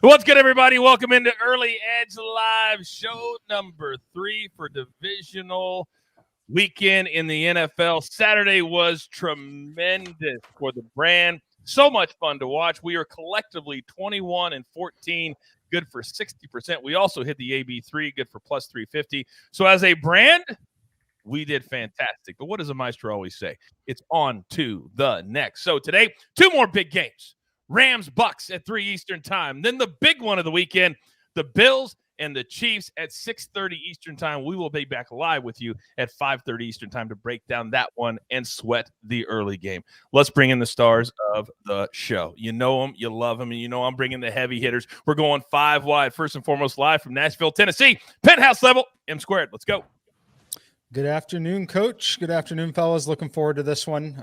What's good, everybody? Welcome into Early Edge Live, show number 3 for Divisional Weekend in the NFL. Saturday was tremendous for the brand. So much fun to watch. We are collectively 21-14, good for 60%. We also hit the AB3, good for plus 350. So as a brand, we did fantastic. But what does a maestro always say? It's on to the next. So today, 2 more big games. Rams-Bucs at 3 Eastern time. Then the big one of the weekend, the Bills and the Chiefs at 6:30 Eastern time. We will be back live with you at 5:30 Eastern time to break down that one and sweat the early game. Let's bring in the stars of the show. You know them, you love them, and you know I'm bringing the heavy hitters. We're going 5 wide. First and foremost, live from Nashville, Tennessee. Penthouse level, M squared. Let's go. Good afternoon, Coach. Good afternoon, fellas. Looking forward to this one.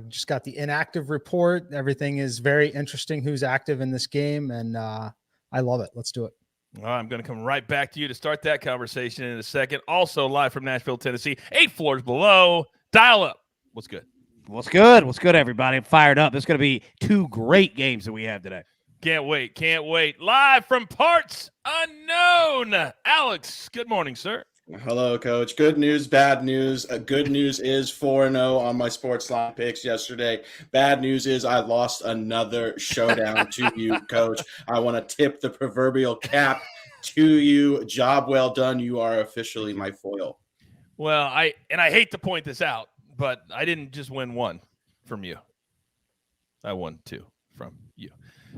Just got the inactive report. Everything is very interesting who's active in this game, and I love it. Let's do it. All right, I'm going to come right back to you to start that conversation in a second. Also live from Nashville, Tennessee, 8 floors below. Dial up. What's good? What's good? What's good, everybody? I'm fired up. It's going to be 2 great games that we have today. Can't wait. Can't wait. Live from parts unknown. Alex, good morning, sir. Hello, Coach. Good news, bad news. Good news is 4-0 on my SportsLine picks yesterday. Bad news is I lost another showdown to you, Coach. I want to tip the proverbial cap to you. Job well done. You are officially my foil. Well, I hate to point this out, but I didn't just win 1 from you. I won 2 from you.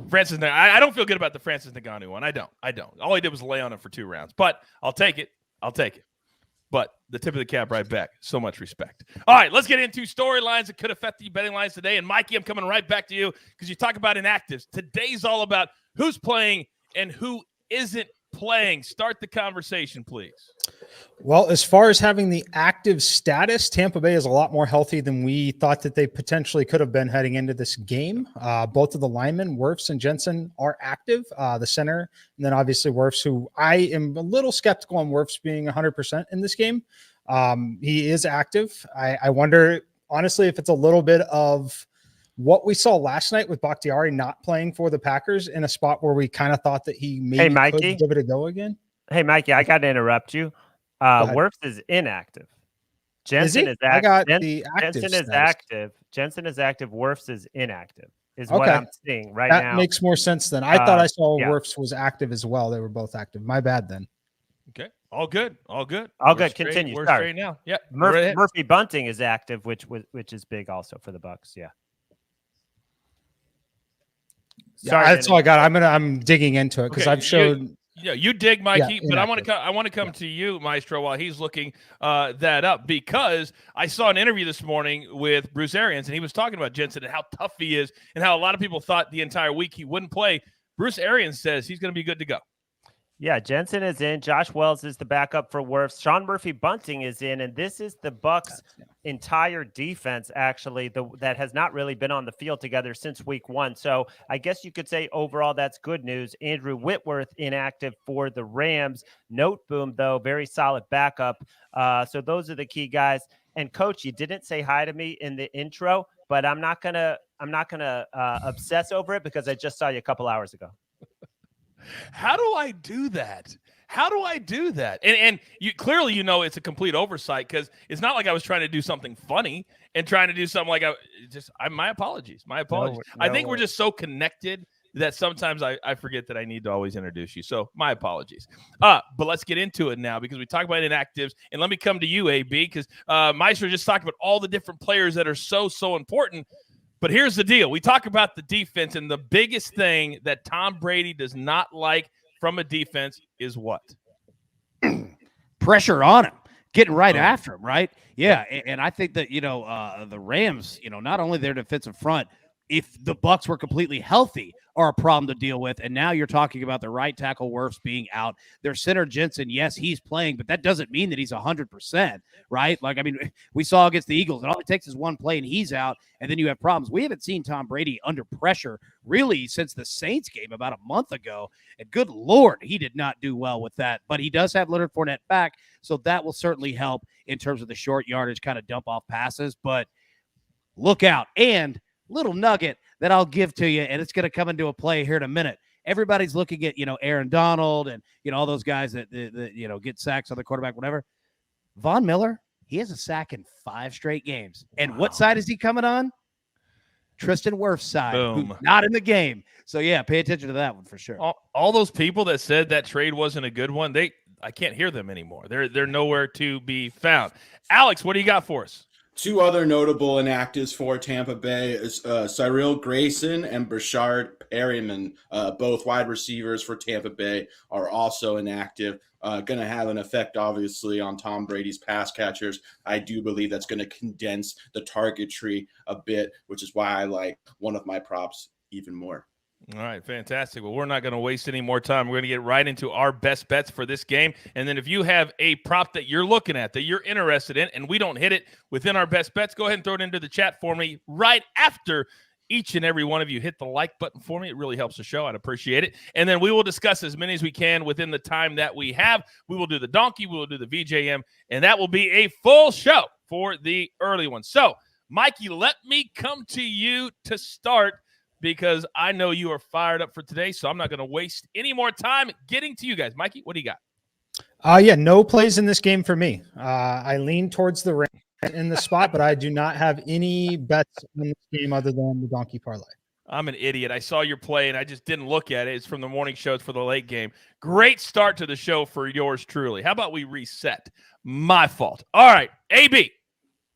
Francis, I don't feel good about the Francis Ngannou one. I don't. All he did was lay on him for 2 rounds, but I'll take it. But the tip of the cap right back. So much respect. All right, let's get into storylines that could affect the betting lines today. And Mikey, I'm coming right back to you because you talk about inactives. Today's all about who's playing and who isn't playing. Start the conversation, please. Well, as far as having the active status, Tampa Bay is a lot more healthy than we thought that they potentially could have been heading into this game. Both of the linemen, Wirfs and Jensen, are active. The center, and then obviously Wirfs, who I am a little skeptical on Wirfs being 100% in this game. He is active. I wonder, honestly, if it's a little bit of what we saw last night with Bakhtiari not playing for the Packers in a spot where we kind of thought that he maybe could give it a go again. Hey, Mikey, I got to interrupt you. Wirfs is inactive. Jensen is active. Jensen is active. Jensen is active. Wirfs is inactive. Is what I'm seeing right now. That makes more sense then. I thought I saw Wirfs was active as well. They were both active. My bad then. Okay. All good. Continue. We're straight now. Yeah. Murphy Bunting is active, which is big also for the Bucs. Yeah. Sorry, that's all I got. I'm digging into it because I've showed. You dig, Mikey, but I want to come to you, Maestro, while he's looking that up, because I saw an interview this morning with Bruce Arians, and he was talking about Jensen and how tough he is and how a lot of people thought the entire week he wouldn't play. Bruce Arians says he's going to be good to go. Yeah, Jensen is in. Josh Wells is the backup for Wirfs. Sean Murphy Bunting is in, and this is the Bucs' entire defense, actually, that has not really been on the field together since week 1. So I guess you could say overall that's good news. Andrew Whitworth inactive for the Rams. Noteboom, though, very solid backup. So those are the key guys. And Coach, you didn't say hi to me in the intro, but I'm not gonna obsess over it because I just saw you a couple hours ago. How do I do that? And you clearly, it's a complete oversight because it's not like I was trying to do something funny and trying to do something like my apologies. I think we're just so connected that sometimes I forget that I need to always introduce you. So my apologies. But let's get into it now because we talk about inactives. And let me come to you, AB, because Maestro just talked about all the different players that are so important. But here's the deal. We talk about the defense, and the biggest thing that Tom Brady does not like from a defense is what? Pressure on him, getting right after him, right? Yeah, and I think that, the Rams, not only their defensive front, if the Bucs were completely healthy, are a problem to deal with. And now you're talking about the right tackle Wirfs being out. Their center Jensen, yes, he's playing, but that doesn't mean that he's 100%, right? We saw against the Eagles, and all it takes is one play and he's out, and then you have problems. We haven't seen Tom Brady under pressure really since the Saints game about a month ago. And good Lord, he did not do well with that. But he does have Leonard Fournette back, so that will certainly help in terms of the short yardage kind of dump off passes. But look out. And little nugget that I'll give to you, and it's going to come into a play here in a minute. everybody's looking at, Aaron Donald and, all those guys that get sacks on the quarterback, whatever. Von Miller, he has a sack in 5 straight games. And what side is he coming on? Tristan Wirfs' side, who's not in the game. So, yeah, pay attention to that one for sure. All those people that said that trade wasn't a good one, I can't hear them anymore. They're nowhere to be found. Alex, what do you got for us? 2 other notable inactives for Tampa Bay is Cyril Grayson and Brashard Perryman, both wide receivers for Tampa Bay, are also inactive. Going to have an effect, obviously, on Tom Brady's pass catchers. I do believe that's going to condense the target tree a bit, which is why I like one of my props even more. All right, fantastic. Well, we're not going to waste any more time. We're going to get right into our best bets for this game. And then if you have a prop that you're looking at, that you're interested in, and we don't hit it within our best bets, go ahead and throw it into the chat for me right after each and every one of you hit the like button for me. It really helps the show. I'd appreciate it. And then we will discuss as many as we can within the time that we have. We will do the donkey. We will do the VJM, and that will be a full show for the early one. So, Mikey, let me come to you to start, because I know you are fired up for today, so I'm not going to waste any more time getting to you guys. Mikey, what do you got? Yeah, no plays in this game for me. I lean towards the Rams in the spot, but I do not have any bets in this game other than the donkey parlay. I'm an idiot. I saw your play, and I just didn't look at it. It's from the morning show. It's for the late game. Great start to the show for yours truly. How about we reset? My fault. All right, AB,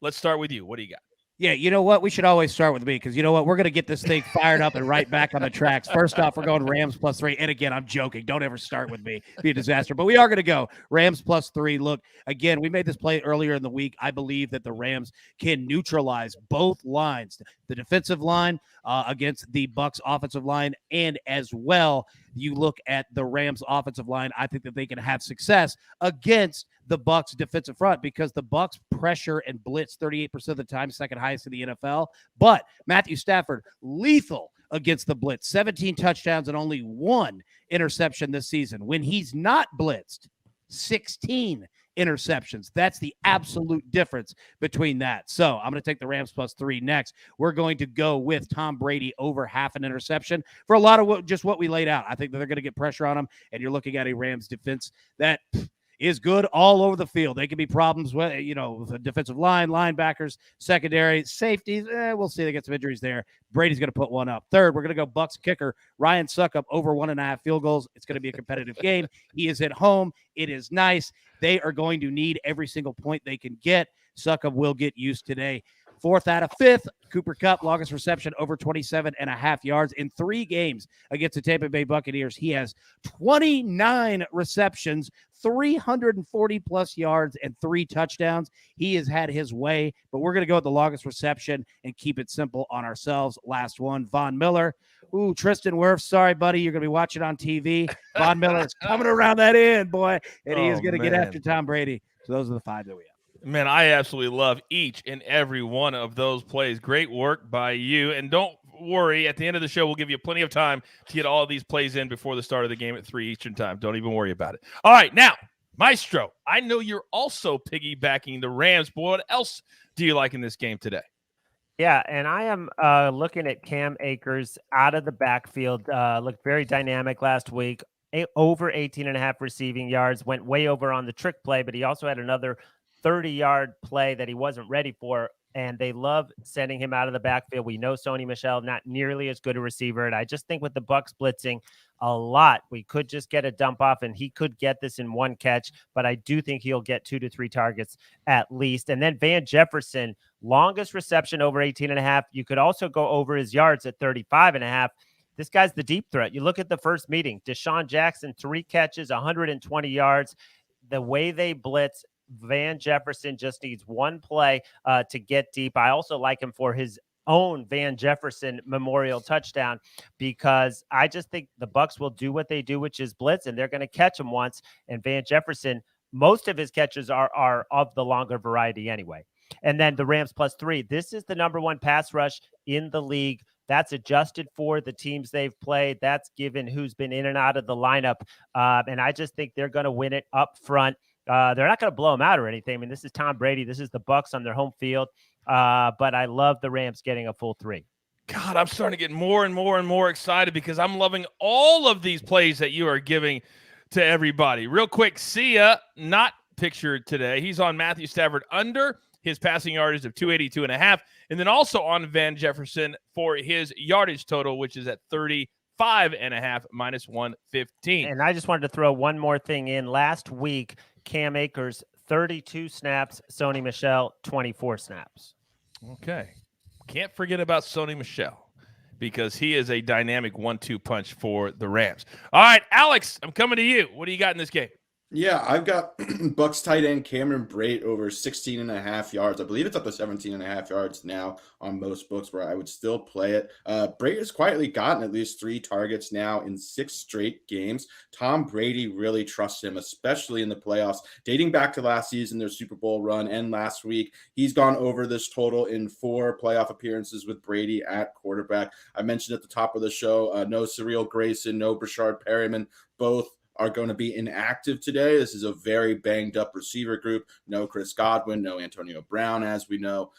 let's start with you. What do you got? Yeah, you know what? We should always start with me, because you know what? We're going to get this thing fired up and right back on the tracks. First off, we're going Rams +3. And again, I'm joking. Don't ever start with me. It'd be a disaster. But we are going to go Rams +3. Look, again, we made this play earlier in the week. I believe that the Rams can neutralize both lines, the defensive line against the Bucs offensive line, and as well, you look at the Rams offensive line, I think that they can have success against the Bucs defensive front, because the Bucs pressure and blitz 38% of the time, second highest in the NFL. But Matthew Stafford, lethal against the blitz, 17 touchdowns and only 1 interception this season. When he's not blitzed, 16 interceptions. That's the absolute difference between that. So I'm going to take the Rams +3 next. We're going to go with Tom Brady over half an interception for a lot of what we laid out. I think that they're going to get pressure on him, and you're looking at a Rams defense that is good all over the field. They can be problems with, with the defensive line, linebackers, secondary, safeties. We'll see. They get some injuries there. Brady's going to put one up. Third, we're going to go Bucs kicker Ryan Succop over 1.5 field goals. It's going to be a competitive game. He is at home. It is nice. They are going to need every single point they can get. Succop will get used today. Fourth out of fifth, Cooper Kupp, longest reception over 27.5 yards in 3 games against the Tampa Bay Buccaneers. He has 29 receptions, 340-plus yards, and 3 touchdowns. He has had his way, but we're going to go with the longest reception and keep it simple on ourselves. Last one, Von Miller. Ooh, Tristan Wirfs, sorry, buddy. You're going to be watching on TV. Von Miller is coming around that end, boy, and he is going to get after Tom Brady. So those are the 5 that we have. Man, I absolutely love each and every one of those plays. Great work by you. And don't worry, at the end of the show, we'll give you plenty of time to get all of these plays in before the start of the game at 3 Eastern time. Don't even worry about it. All right, now, Maestro, I know you're also piggybacking the Rams, but what else do you like in this game today? Yeah, and I am looking at Cam Akers out of the backfield. Looked very dynamic last week. Over 18.5 receiving yards. Went way over on the trick play, but he also had another 30-yard play that he wasn't ready for, and they love sending him out of the backfield. We know Sony Michel, not nearly as good a receiver, and I just think with the Bucs blitzing a lot, we could just get a dump off, and he could get this in 1 catch, but I do think he'll get 2 to 3 targets at least. And then Van Jefferson, longest reception over 18.5. You could also go over his yards at 35.5. This guy's the deep threat. You look at the first meeting, Deshaun Jackson, 3 catches, 120 yards. The way they blitz, Van Jefferson just needs 1 play to get deep. I also like him for his own Van Jefferson memorial touchdown, because I just think the Bucs will do what they do, which is blitz, and they're going to catch him once. And Van Jefferson, most of his catches are of the longer variety anyway. And then the Rams +3. This is the number 1 pass rush in the league. That's adjusted for the teams they've played. That's given who's been in and out of the lineup. And I just think they're going to win it up front. They're not going to blow them out or anything. I mean, this is Tom Brady. This is the Bucs on their home field. But I love the Rams getting a full 3. God, I'm starting to get more and more and more excited because I'm loving all of these plays that you are giving to everybody. Real quick, Sia, not pictured today. He's on Matthew Stafford under his passing yardage of 282.5, and then also on Van Jefferson for his yardage total, which is at 35.5 minus 115. And I just wanted to throw one more thing in. Last week, Cam Akers, 32 snaps, Sony Michel, 24 snaps. Okay. Can't forget about Sony Michel because he is a dynamic 1-2 punch for the Rams. All right, Alex, I'm coming to you. What do you got in this game? Yeah, I've got Bucs tight end Cameron Brate over 16.5 yards. I believe it's up to 17.5 yards now on most books where I would still play it. Brate has quietly gotten at least 3 targets now in 6 straight games. Tom Brady really trusts him, especially in the playoffs. Dating back to last season, their Super Bowl run, and last week, he's gone over this total in 4 playoff appearances with Brady at quarterback. I mentioned at the top of the show, no Cyril Grayson, no Brashard Perryman, both are going to be inactive today. This is a very banged up receiver group. No Chris Godwin, no Antonio Brown, as we know.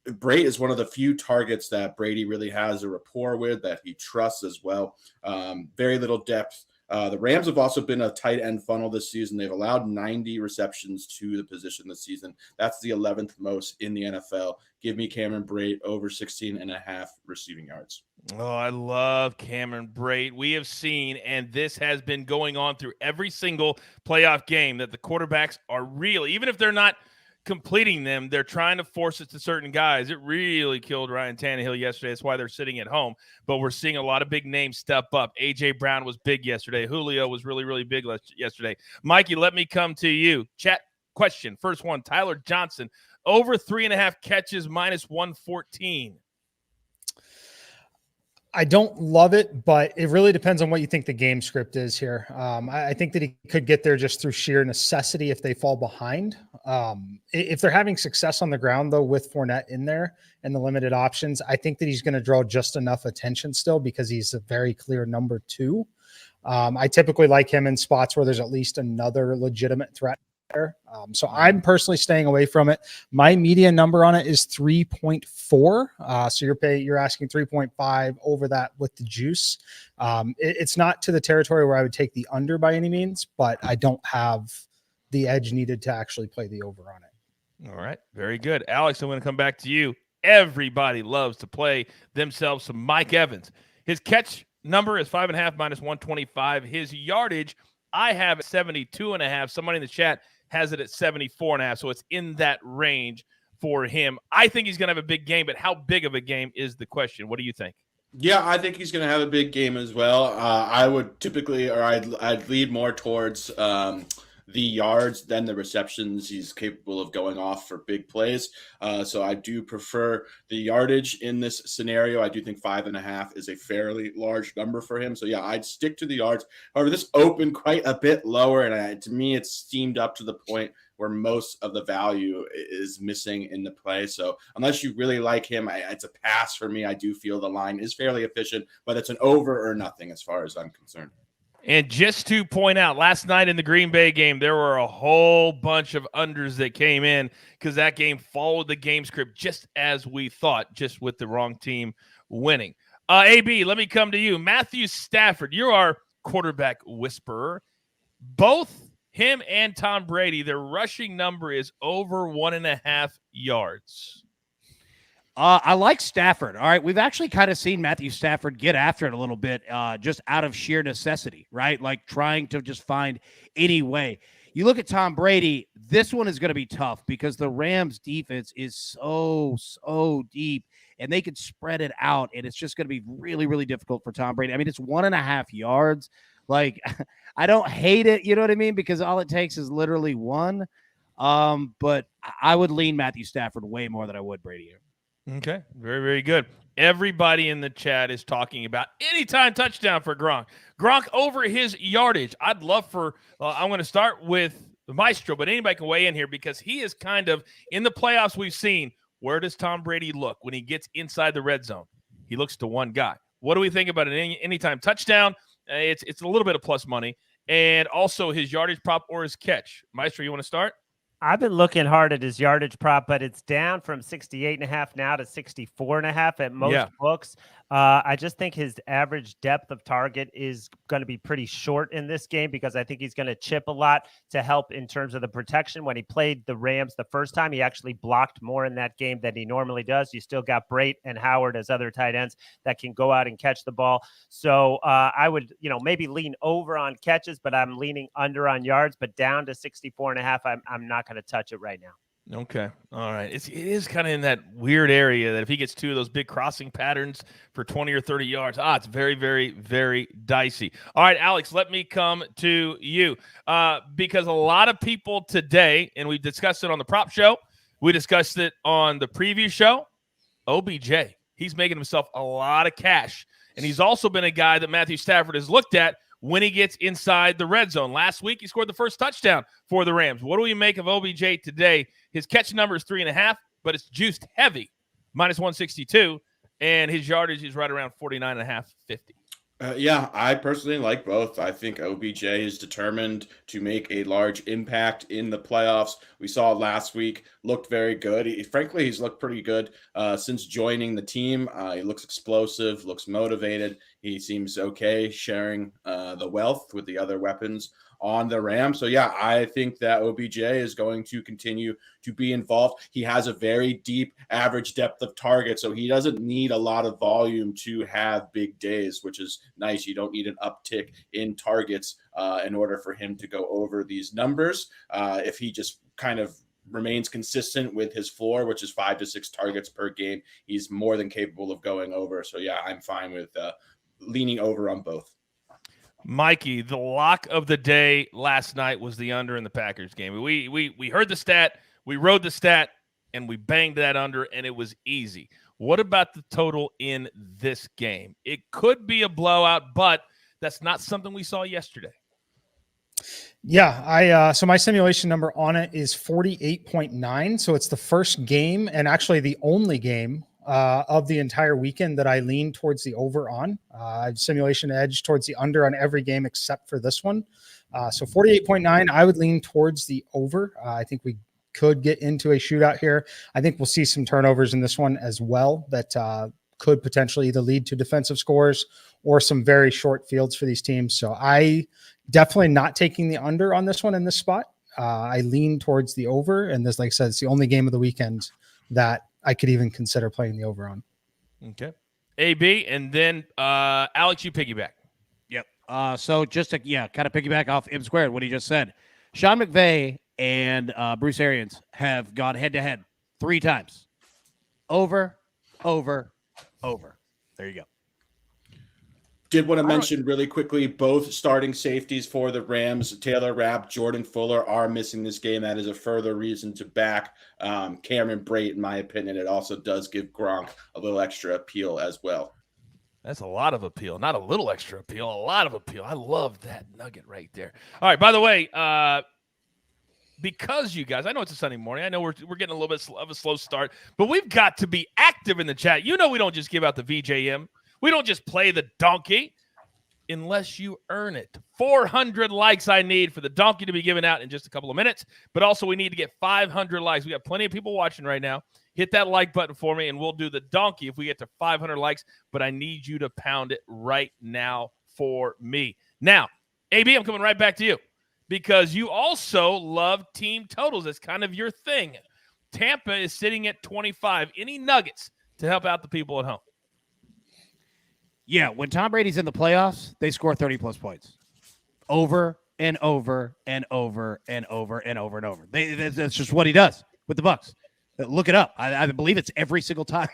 Brate is one of the few targets that Brady really has a rapport with, that he trusts as well. Very little depth. The Rams have also been a tight end funnel this season. They've allowed 90 receptions to the position this season. That's the 11th most in the NFL. Give me Cameron Brate over 16.5 receiving yards. Oh, I love Cameron Brate. We have seen, and this has been going on through every single playoff game, that the quarterbacks are really, even if they're not completing them, they're trying to force it to certain guys. It really killed Ryan Tannehill yesterday. That's why they're sitting at home. But we're seeing a lot of big names step up. A.J. Brown was big yesterday. Julio was really, really big yesterday. Mikey, let me come to you. Chat question. First one, Tyler Johnson, over 3.5 catches, minus 114. I don't love it, but it really depends on what you think the game script is here. I think that he could get there just through sheer necessity if they fall behind. If they're having success on the ground, though, with Fournette in there and the limited options, I think that he's going to draw just enough attention still because he's a very clear number 2. I typically like him in spots where there's at least another legitimate threat there. So I'm personally staying away from it. My median number on it is 3.4. So you're asking 3.5 over that with the juice. It's not to the territory where I would take the under by any means, but I don't have the edge needed to actually play the over on it. All right. Very good. Alex, I'm going to come back to you. Everybody loves to play themselves some Mike Evans. His catch number is 5.5 minus 125. His yardage, I have 72.5. Somebody in the chat has it at 74.5, so it's in that range for him. I think he's going to have a big game, but how big of a game is the question? What do you think? Yeah, I think he's going to have a big game as well. I would typically, or I'd lead more towards the yards than the receptions. He's capable of going off for big plays. So I do prefer the yardage in this scenario. I do think 5.5 is a fairly large number for him. So yeah, I'd stick to the yards. However, this opened quite a bit lower, and to me, it's steamed up to the point where most of the value is missing in the play. So unless you really like him, it's a pass for me. I do feel the line is fairly efficient, but it's an over or nothing as far as I'm concerned. And just to point out, last night in the Green Bay game, there were a whole bunch of unders that came in because that game followed the game script just as we thought, just with the wrong team winning. AB, let me come to you. Matthew Stafford, you're our quarterback whisperer. Both him and Tom Brady, their rushing number is over 1.5 yards. I like Stafford. All right. We've actually kind of seen Matthew Stafford get after it a little bit, just out of sheer necessity, right? Like trying to just find any way. You look at Tom Brady, this one is going to be tough because the Rams defense is so deep and they could spread it out. And it's just going to be really, really difficult for Tom Brady. I mean, it's 1.5 yards. Like, I don't hate it. You know what I mean? Because all it takes is literally 1. But I would lean Matthew Stafford way more than I would Brady here. Okay, very, very good. Everybody in the chat is talking about anytime touchdown for Gronk. Gronk over his yardage. I'd love for I'm going to start with the Maestro, but anybody can weigh in here because he is kind of, in the playoffs we've seen, where does Tom Brady look when he gets inside the red zone? He looks to one guy. What do we think about an anytime touchdown? It's a little bit of plus money. And also his yardage prop or his catch. Maestro, you want to start? I've been looking hard at his yardage prop, but it's down from 68.5 now to 64.5 at most books. I just think his average depth of target is going to be pretty short in this game because I think he's going to chip a lot to help in terms of the protection. When he played the Rams the first time, he actually blocked more in that game than he normally does. You still got Brate and Howard as other tight ends that can go out and catch the ball. So I would, maybe lean over on catches, but I'm leaning under on yards, but down to 64.5. I'm not going to touch it right now. Okay. All right. It is kind of in that weird area that if he gets two of those big crossing patterns for 20 or 30 yards, it's very, very, very dicey. All right, Alex, let me come to you because a lot of people today, and we discussed it on the prop show, we discussed it on the preview show, OBJ. He's making himself a lot of cash, and he's also been a guy that Matthew Stafford has looked at when he gets inside the red zone. Last week, he scored the first touchdown for the Rams. What do we make of OBJ today? His catch number is 3.5, but it's juiced heavy, minus 162, and his yardage is right around 49.5, 50. Yeah, I personally like both. I think OBJ is determined to make a large impact in the playoffs. We saw last week, looked very good. Frankly, he's looked pretty good since joining the team. He looks explosive, looks motivated. He seems okay sharing the wealth with the other weapons on the Rams. So, yeah, I think that OBJ is going to continue to be involved. He has a very deep average depth of target, so he doesn't need a lot of volume to have big days, which is nice. You don't need an uptick in targets in order for him to go over these numbers. If he just kind of remains consistent with his floor, which is 5 to 6 targets per game, he's more than capable of going over. So, yeah, I'm fine with leaning over on both. Mikey, the lock of the day last night was the under in the Packers game. We heard the stat, we rode the stat, and we banged that under, and it was easy. What about the total in this game? It could be a blowout, but that's not something we saw yesterday. Yeah, so my simulation number on it is 48.9. So it's the first game and actually the only game of the entire weekend that I lean towards the over on. Simulation edge towards the under on every game except for this one. So 48.9, I would lean towards the over. I think we could get into a shootout here. I think we'll see some turnovers in this one as well that could potentially either lead to defensive scores or some very short fields for these teams. So I definitely not taking the under on this one in this spot. I lean towards the over, and this, like I said, it's the only game of the weekend that I could even consider playing the over on. Okay. AB, and then Alex, you piggyback. Yep. So just to kind of piggyback off M Squared, what he just said. Sean McVay and Bruce Arians have gone head-to-head 3 times. Over, over, over. There you go. Did want to mention really quickly, both starting safeties for the Rams, Taylor Rapp, Jordan Fuller, are missing this game. That is a further reason to back Cameron Brate, in my opinion. It also does give Gronk a little extra appeal as well. That's a lot of appeal. Not a little extra appeal, a lot of appeal. I love that nugget right there. All right, by the way, because you guys, I know it's a Sunday morning. I know we're getting a little bit of a slow start, but we've got to be active in the chat. You know we don't just give out the VJM. We don't just play the donkey unless you earn it. 400 likes I need for the donkey to be given out in just a couple of minutes, but also we need to get 500 likes. We got plenty of people watching right now. Hit that like button for me, and we'll do the donkey if we get to 500 likes, but I need you to pound it right now for me. Now, AB, I'm coming right back to you because you also love team totals. That's kind of your thing. Tampa is sitting at 25. Any nuggets to help out the people at home? Yeah, when Tom Brady's in the playoffs, they score 30-plus points. Over and over and over and over and over and over. That's just what he does with the Bucs. Look it up. I believe it's every single time.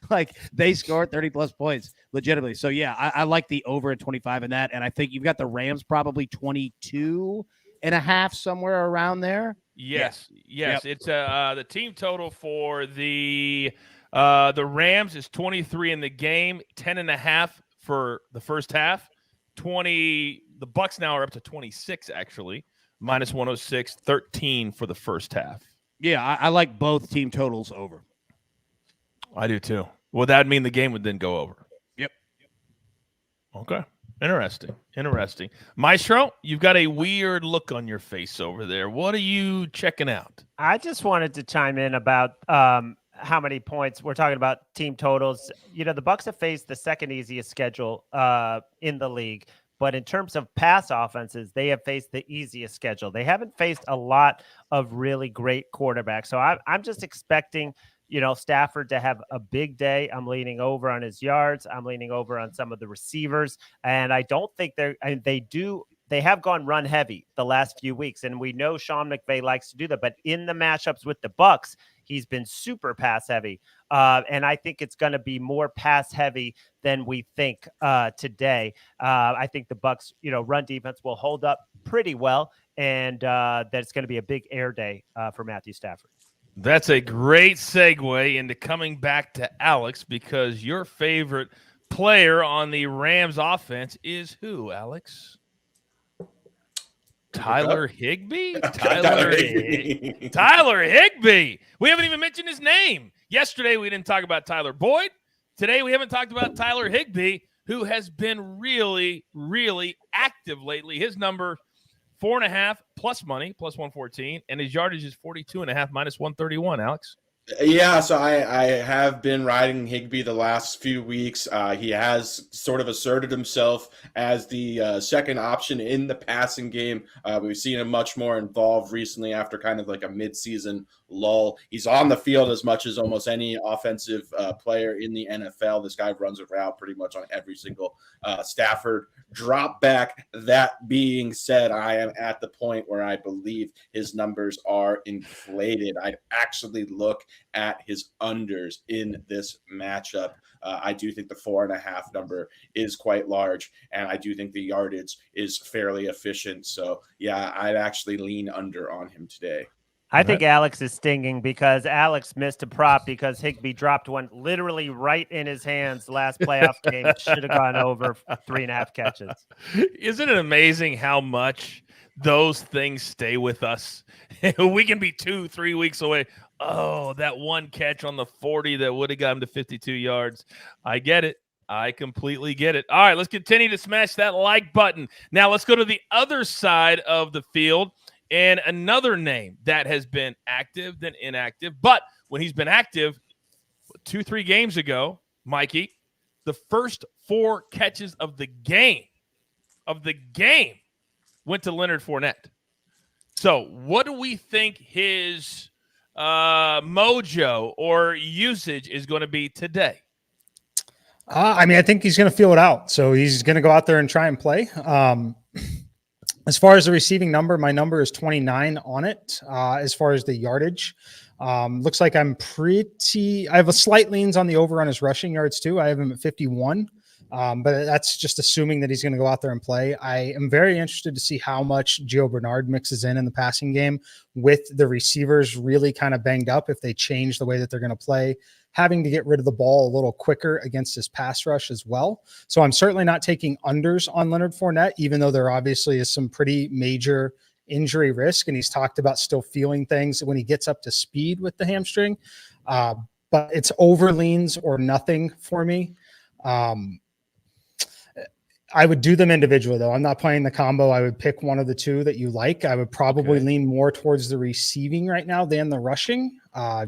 Like, they score 30-plus points legitimately. So, yeah, I like the over at 25 in that. And I think you've got the Rams probably 22.5, somewhere around there. Yes. Yep. It's the team total for the Rams is 23 in the game, 10.5 for the first half. 20. The Bucs now are up to 26 actually, minus 106, 13 for the first half. Yeah, I like both team totals over. I do too. Well, that would mean the game would then go over. Yep. Okay. Interesting. Maestro, you've got a weird look on your face over there. What are you checking out? I just wanted to chime in about how many points we're talking about team totals. You know, the Bucs have faced the second easiest schedule in the league, but in terms of pass offenses, they have faced the easiest schedule. They haven't faced a lot of really great quarterbacks. So I'm just expecting, you know, Stafford to have a big day. I'm leaning over on his yards. I'm leaning over on some of the receivers. And I don't think they have gone run heavy the last few weeks. And we know Sean McVay likes to do that. But in the matchups with the Bucs, he's been super pass heavy. And I think it's going to be more pass heavy than we think today. I think the Bucs, you know, run defense will hold up pretty well. And that it's going to be a big air day for Matthew Stafford. That's a great segue into coming back to Alex, because your favorite player on the Rams offense is who, Alex? Tyler Higbee? Tyler Higbee. We haven't even mentioned his name. Yesterday, we didn't talk about Tyler Boyd. Today, we haven't talked about Tyler Higbee, who has been really, really active lately. His number, 4.5 plus money, plus 114, and his yardage is 42.5 minus 131, Alex. Yeah, so I have been riding Higbee the last few weeks. He has sort of asserted himself as the second option in the passing game. We've seen him much more involved recently after kind of like a midseason lull. He's on the field as much as almost any offensive player in the NFL. This guy runs a route pretty much on every single Stafford drop back. That being said, I am at the point where I believe his numbers are inflated. I'd actually look at his unders in this matchup. I do think the 4.5 number is quite large, and I do think the yardage is fairly efficient. So, yeah, I'd actually lean under on him today. I think Alex is stinging because Alex missed a prop because Higbee dropped one literally right in his hands last playoff game. Should have gone over 3.5 catches. Isn't it amazing how much those things stay with us? We can be 2-3 weeks away. Oh, that one catch on the 40 that would have got him to 52 yards. I get it. I completely get it. All right, let's continue to smash that like button. Now let's go to the other side of the field. And another name that has been active than inactive. But when he's been active 2-3 games ago, Mikey, the first 4 catches of the game went to Leonard Fournette. So what do we think his mojo or usage is going to be today? I mean, I think he's going to feel it out. So he's going to go out there and try and play. As far as the receiving number, my number is 29 on it. As far as the yardage, looks like I have a slight leans on the over on his rushing yards too. I have him at 51, but that's just assuming that he's going to go out there and play. I am very interested to see how much Gio Bernard mixes in the passing game with the receivers really kind of banged up, if they change the way that they're going to play, having to get rid of the ball a little quicker against his pass rush as well. So I'm certainly not taking unders on Leonard Fournette, even though there obviously is some pretty major injury risk. And he's talked about still feeling things when he gets up to speed with the hamstring. But it's over leans or nothing for me. I would do them individually, though. I'm not playing the combo. I would pick one of the two that you like. I would probably lean more towards the receiving right now than the rushing,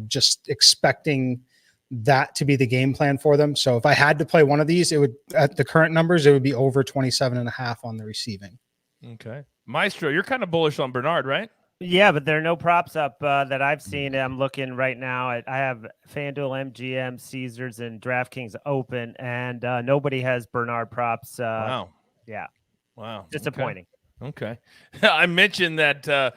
just expecting that to be the game plan for them. So if I had to play one of these, it would, at the current numbers, it would be over 27.5 on the receiving. Okay. Maestro, you're kind of bullish on Bernard, right? Yeah, but there are no props up that I've seen. I'm looking right now. I have FanDuel, MGM, Caesars, and DraftKings open, and nobody has Bernard props. Wow. Yeah. Wow. Disappointing. Okay. I mentioned that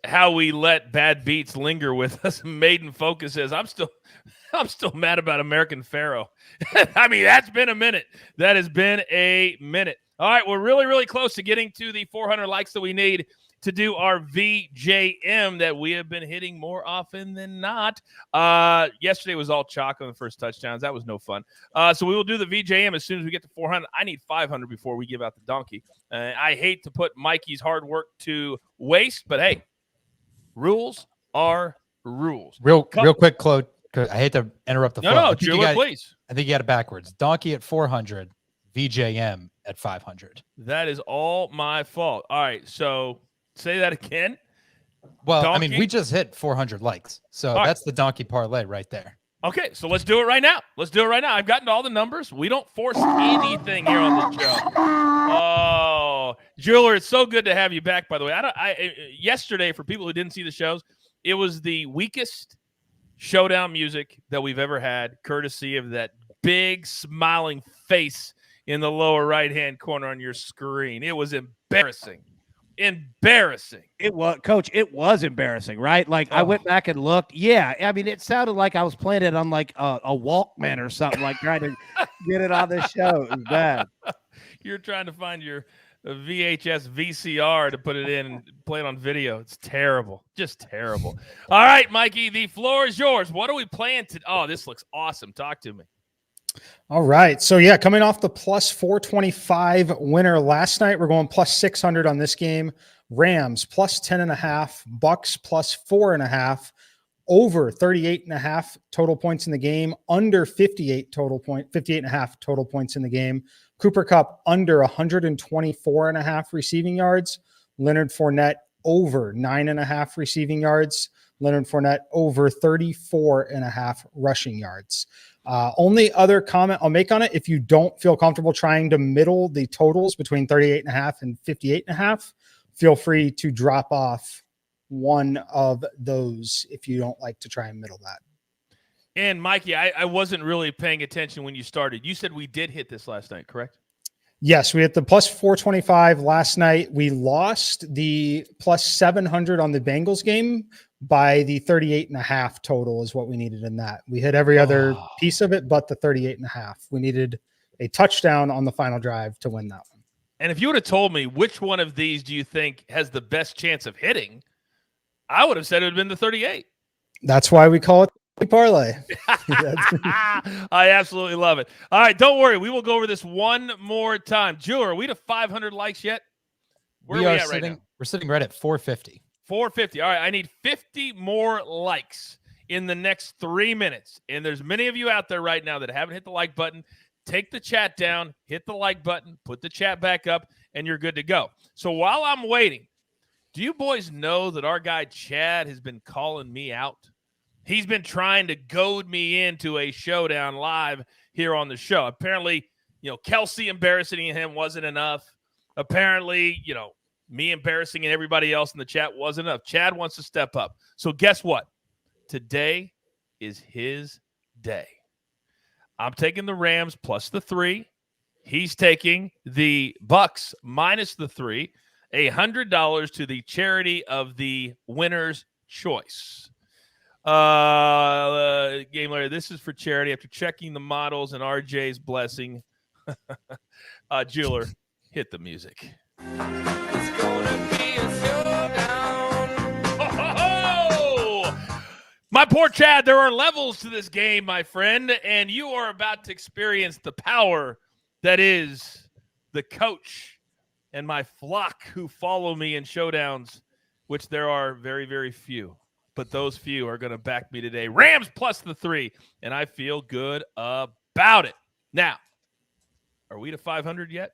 how we let bad beats linger with us. Maiden Focus says, I'm still mad about American Pharaoh. I mean, that's been a minute. That has been a minute. All right, we're really, really close to getting to the 400 likes that we need to do our VJM that we have been hitting more often than not. Yesterday was all chalk on the first touchdowns. That was no fun. So we will do the VJM as soon as we get to 400. I need 500 before we give out the donkey. I hate to put Mikey's hard work to waste, but hey, rules are rules. Real quick, Claude. I hate to interrupt the flow. No, Julia, please. I think you got it backwards. Donkey at 400, VJM at 500. That is all my fault. All right, so say that again. Well, Donkey? I mean, we just hit 400 likes. So All that's the donkey parlay right there. Okay, so let's do it right now. I've gotten all the numbers. We don't force anything here on the show. Oh, Jeweler, it's so good to have you back, by the way. Yesterday, for people who didn't see the shows, it was the weakest showdown music that we've ever had, courtesy of that big smiling face in the lower right-hand corner on your screen. It was embarrassing. It was, Coach. It was embarrassing, right? Like I went back and looked. Yeah, I mean, it sounded like I was playing it on like a Walkman or something, like trying to get it on the show. It was bad. You're trying to find your VHS VCR to put it in and play it on video. It's terrible, just terrible. All right, Mikey, the floor is yours. What are we playing today? Oh, this looks awesome. Talk to me. All right. So, yeah, coming off the plus 425 winner last night, we're going plus 600 on this game. Rams plus 10.5, Bucks plus 4.5, over 38.5 total points in the game, under 58.5 total points in the game. Cooper Kupp under 124.5 receiving yards. Leonard Fournette over 9.5 receiving yards. Leonard Fournette over 34.5 rushing yards. Only other comment I'll make on it, if you don't feel comfortable trying to middle the totals between 38.5 and 58.5, feel free to drop off one of those if you don't like to try and middle that. And Mikey, I wasn't really paying attention when you started. You said we did hit this last night, correct? Yes, we hit the plus 425 last night. We lost the plus 700 on the Bengals game by the 38.5 total is what we needed in that. We hit every other piece of it, but the 38.5. We needed a touchdown on the final drive to win that one. And if you would have told me which one of these do you think has the best chance of hitting, I would have said it would have been the 38. That's why we call it parlay. I absolutely love it. All right, don't worry. We will go over this one more time. Jeweler, are we to 500 likes yet? Where are we at right now? We're sitting right at 450. 450. All right, I need 50 more likes in the next 3 minutes. And there's many of you out there right now that haven't hit the like button. Take the chat down, hit the like button, put the chat back up, and you're good to go. So while I'm waiting, do you boys know that our guy Chad has been calling me out? He's been trying to goad me into a showdown live here on the show. Apparently, Kelsey embarrassing him wasn't enough. Apparently, me embarrassing and everybody else in the chat wasn't enough. Chad wants to step up. So guess what? Today is his day. I'm taking the Rams plus the 3. He's taking the Bucks minus the 3. $100 to the charity of the winner's choice. Game later, this is for charity. After checking the models and RJ's blessing, Jeweler, hit the music. It's gonna be a showdown. My poor Chad, there are levels to this game, my friend, and you are about to experience the power that is the coach and my flock who follow me in showdowns, which there are very, very few. But those few are going to back me today. Rams plus the 3, and I feel good about it. Now, are we to 500 yet?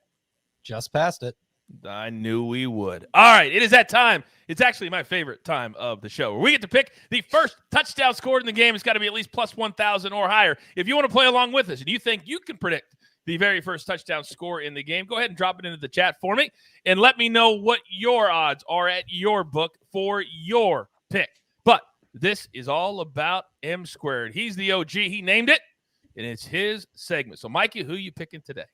Just past it. I knew we would. All right, it is that time. It's actually my favorite time of the show, where we get to pick the first touchdown scored in the game. It's got to be at least plus 1,000 or higher. If you want to play along with us and you think you can predict the very first touchdown score in the game, go ahead and drop it into the chat for me and let me know what your odds are at your book for your pick. But this is all about M Squared. He's the OG. He named it, and it's his segment. So, Mikey, who are you picking today?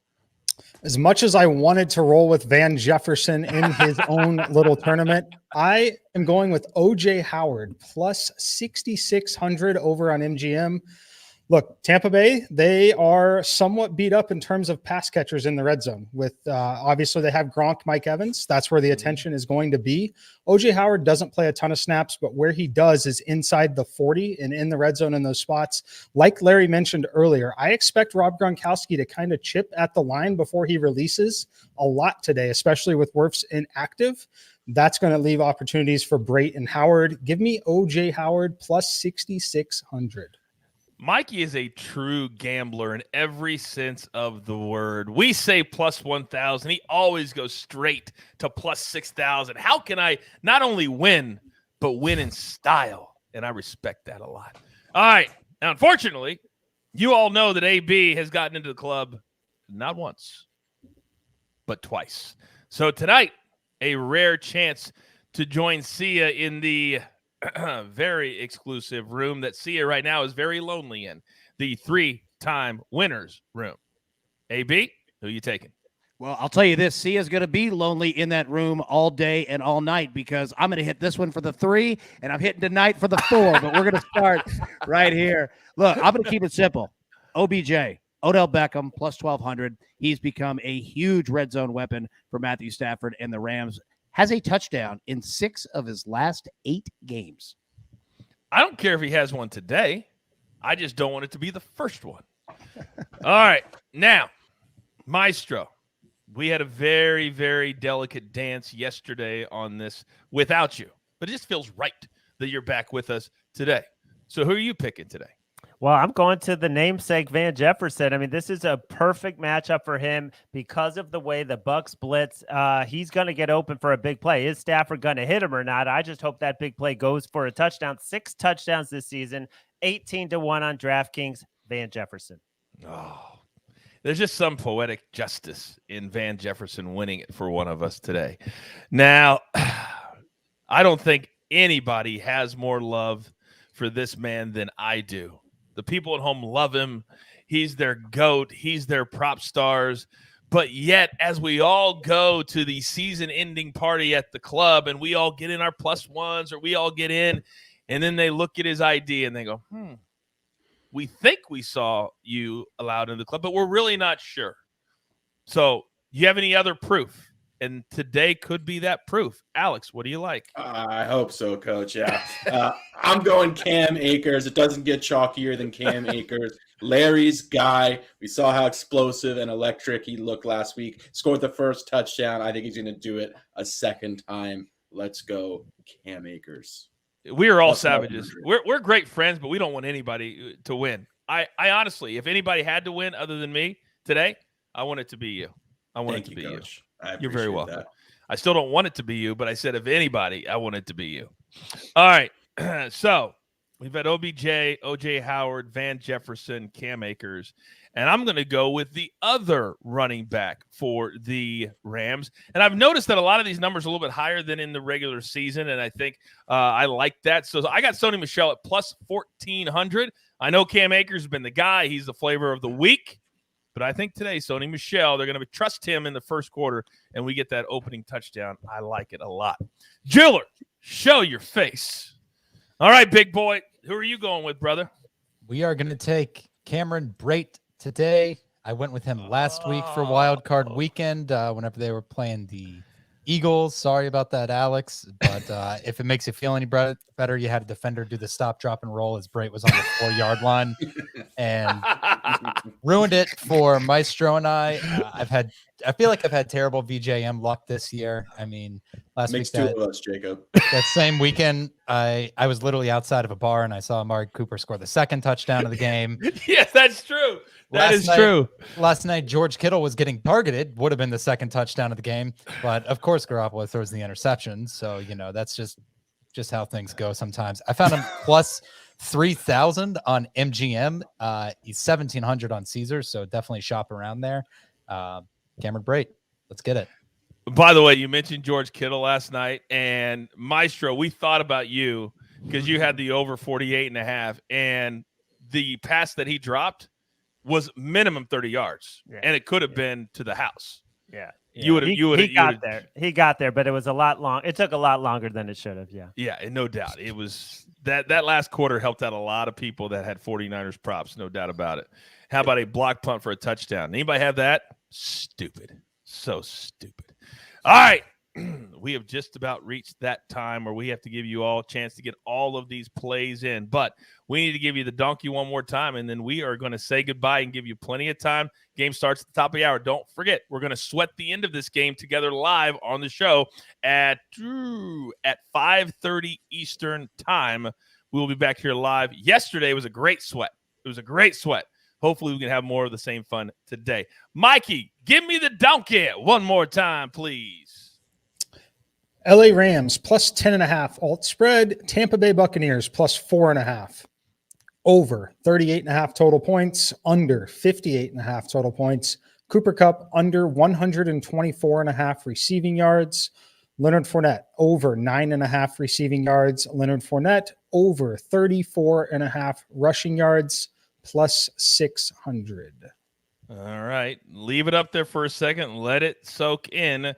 As much as I wanted to roll with Van Jefferson in his own little tournament, I am going with OJ Howard plus 6,600 over on MGM. Look, Tampa Bay, they are somewhat beat up in terms of pass catchers in the red zone. With obviously they have Gronk, Mike Evans. That's where the attention is going to be. OJ Howard doesn't play a ton of snaps, but where he does is inside the 40 and in the red zone in those spots. Like Larry mentioned earlier, I expect Rob Gronkowski to kind of chip at the line before he releases a lot today, especially with Wirfs inactive. That's going to leave opportunities for Brate and Howard. Give me OJ Howard plus 6,600. Mikey is a true gambler in every sense of the word. We say plus 1,000. He always goes straight to plus 6,000. How can I not only win, but win in style? And I respect that a lot. All right. Now, unfortunately, you all know that AB has gotten into the club not once, but twice. So tonight, a rare chance to join Sia in the very exclusive room that Sia right now is very lonely in, the 3-time winners room. AB, who are you taking? Well, I'll tell you this, Sia's going to be lonely in that room all day and all night because I'm going to hit this one for the 3, and I'm hitting tonight for the 4, but we're going to start right here. Look, I'm going to keep it simple. OBJ, Odell Beckham, plus 1,200. He's become a huge red zone weapon for Matthew Stafford and the Rams. Has a touchdown in 6 of his last 8 games. I don't care if he has one today. I just don't want it to be the first one. All right. Now, Maestro, we had a very, very delicate dance yesterday on this without you, but it just feels right that you're back with us today. So who are you picking today? Well, I'm going to the namesake Van Jefferson. I mean, this is a perfect matchup for him because of the way the Bucs blitz. He's going to get open for a big play. Is Stafford going to hit him or not? I just hope that big play goes for a touchdown. 6 touchdowns this season, 18-1 on DraftKings. Van Jefferson. Oh, there's just some poetic justice in Van Jefferson winning it for one of us today. Now, I don't think anybody has more love for this man than I do. The people at home love him. He's their GOAT. He's their prop stars. But yet, as we all go to the season-ending party at the club and we all get in our plus ones or we all get in, and then they look at his ID and they go, we think we saw you allowed in the club, but we're really not sure. So you have any other proof? And today could be that proof. Alex, what do you like? I hope so, Coach. Yeah. I'm going Cam Akers. It doesn't get chalkier than Cam Akers. Larry's guy. We saw how explosive and electric he looked last week. Scored the first touchdown. I think he's going to do it a second time. Let's go, Cam Akers. We are all savages. We're great friends, but we don't want anybody to win. I honestly, if anybody had to win other than me today, I want it to be you. I want it to be you. You're very welcome. That. I still don't want it to be you, but I said if anybody, I want it to be you. All right. So we've had OBJ, OJ Howard, Van Jefferson, Cam Akers, and I'm going to go with the other running back for the Rams. And I've noticed that a lot of these numbers are a little bit higher than in the regular season, and I think I like that. So I got Sony Michel at plus 1,400. I know Cam Akers has been the guy. He's the flavor of the week. But I think today, Sony Michel, they're going to trust him in the first quarter, and we get that opening touchdown. I like it a lot. Jiller, show your face. All right, big boy. Who are you going with, brother? We are going to take Cameron Brate today. I went with him last week for Wild Card Weekend whenever they were playing the Eagles. Sorry about that, Alex. But if it makes you feel any better, you had a defender do the stop, drop, and roll as Brate was on the 4-yard line and ruined it for Maestro and I. I feel like I've had terrible VJM luck this year. I mean, last week, two of us, Jacob. That same weekend, I was literally outside of a bar and I saw Amari Cooper score the second touchdown of the game. Yes, that's true. That is true. Last night, George Kittle was getting targeted. Would have been the second touchdown of the game. But, of course, Garoppolo throws the interception. So, that's just how things go sometimes. I found him plus 3,000 on MGM. He's 1,700 on Caesars. So, definitely shop around there. Cameron Brate, let's get it. By the way, you mentioned George Kittle last night. And, Maestro, we thought about you because you had the over 48.5. And the pass that he dropped was minimum 30 yards, and it could have been to the house. Yeah. You would have. He got there. He got there, but it was a lot long. It took a lot longer than it should have. Yeah. Yeah, no doubt. It was that last quarter helped out a lot of people that had 49ers props, no doubt about it. How about a block punt for a touchdown? Anybody have that? Stupid. So stupid. All right. We have just about reached that time where we have to give you all a chance to get all of these plays in. But we need to give you the donkey one more time, and then we are going to say goodbye and give you plenty of time. Game starts at the top of the hour. Don't forget, we're going to sweat the end of this game together live on the show at 5:30 Eastern time. We will be back here live. Yesterday was a great sweat. It was a great sweat. Hopefully we can have more of the same fun today. Mikey, give me the donkey one more time, please. LA Rams plus 10.5 alt spread. Tampa Bay Buccaneers plus 4.5. Over 38.5 total points. Under 58.5 total points. Cooper Kupp under 124.5 receiving yards. Leonard Fournette over 9.5 receiving yards. Leonard Fournette over 34.5 rushing yards. Plus 600. All right. Leave it up there for a second. Let it soak in.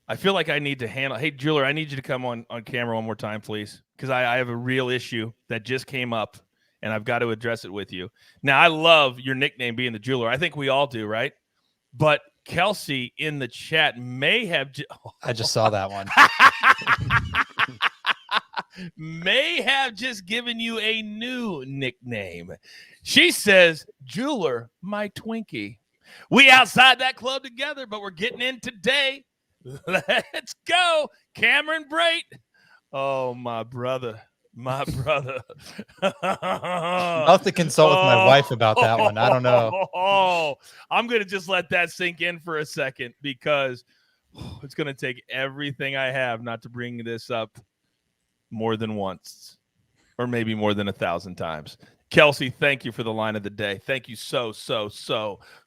I feel like I need to handle. Hey, Jeweler, I need you to come on camera one more time, please, because I have a real issue that just came up, and I've got to address it with you. Now, I love your nickname being the Jeweler. I think we all do, right? But Kelsey in the chat may have. I just saw that one. May have just given you a new nickname. She says, Jeweler, my Twinkie. We outside that club together, but we're getting in today. Let's go. Cameron Brait. Oh, my brother. My brother. I'll have to consult with my wife about that one. I don't know. I'm going to just let that sink in for a second because it's going to take everything I have not to bring this up more than once or maybe more than 1,000 times. Kelsey, thank you for the line of the day. Thank you so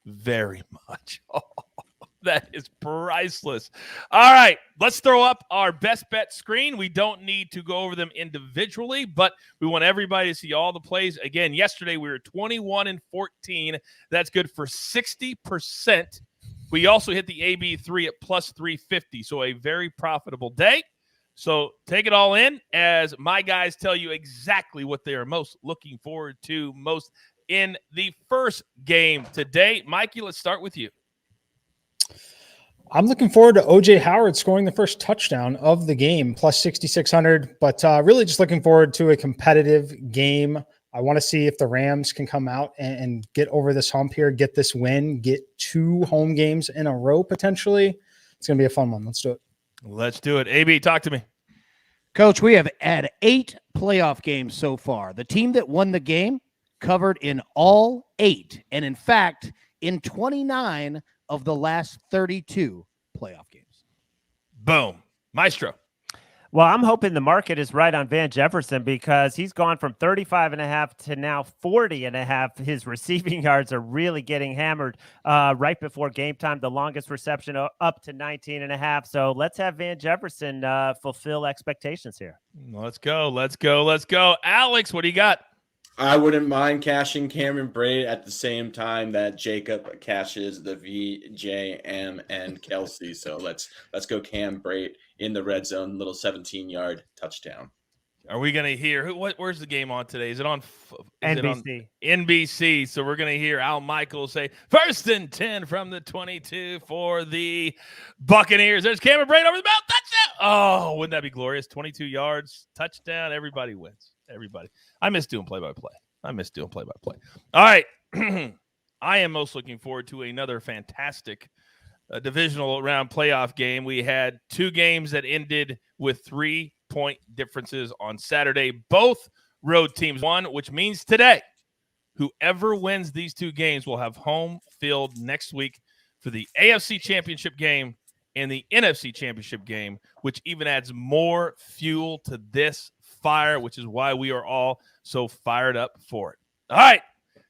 very much. Oh, that is priceless. All right, let's throw up our best bet screen. We don't need to go over them individually, but we want everybody to see all the plays. Again, yesterday we were 21-14. That's good for 60%. We also hit the AB3 at plus 350, so a very profitable day. So take it all in as my guys tell you exactly what they are most looking forward to most in the first game today. Mikey, let's start with you. I'm looking forward to O.J. Howard scoring the first touchdown of the game, plus 6,600, but really just looking forward to a competitive game. I want to see if the Rams can come out and get over this hump here, get this win, get 2 home games in a row potentially. It's going to be a fun one. Let's do it. Let's do it. AB, talk to me. Coach, we have had 8 playoff games so far. The team that won the game covered in all 8, and in fact, in 29 of the last 32 playoff games. Boom. Maestro. Well, I'm hoping the market is right on Van Jefferson because he's gone from 35.5 to now 40.5. His receiving yards are really getting hammered right before game time. The longest reception up to 19.5. So let's have Van Jefferson fulfill expectations here. Let's go. Alex, what do you got? I wouldn't mind cashing Cameron Brait at the same time that Jacob cashes the VJM and Kelsey. So let's go Cam Brait in the red zone, little 17-yard touchdown. Are we going to hear where's the game on today? Is it on NBC? NBC. So we're going to hear Al Michaels say 1st and 10 from the 22 for the Buccaneers. There's Cameron Brait over the mouth. Touchdown. Oh, wouldn't that be glorious? 22 yards, touchdown. Everybody wins. Everybody. I miss doing play-by-play. All right. I am most looking forward to another fantastic divisional round playoff game. We had 2 games that ended with 3-point differences on Saturday. Both road teams won, which means today, whoever wins these 2 games will have home field next week for the AFC Championship game and the NFC Championship game, which even adds more fuel to this fire, which is why we are all so fired up for it. All right.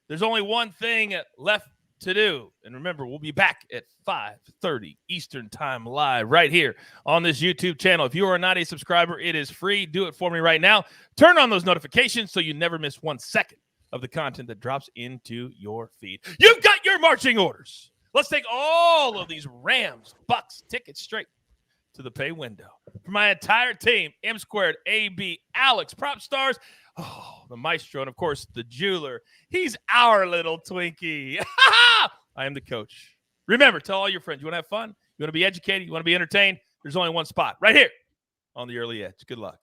There's only one thing left to do. And remember, we'll be back at 5:30 Eastern Time live right here on this YouTube channel. If you are not a subscriber, it is free. Do it for me right now. Turn on those notifications so you never miss 1 second of the content that drops into your feed. You've got your marching orders. Let's take all of these Rams-Bucs tickets straight to the pay window. For my entire team, M Squared, AB, Alex, Prop Stars, the Maestro, and of course, the Jeweler. He's our little Twinkie. I am the coach. Remember, tell all your friends, you want to have fun? You want to be educated? You want to be entertained? There's only one spot right here on the early edge. Good luck.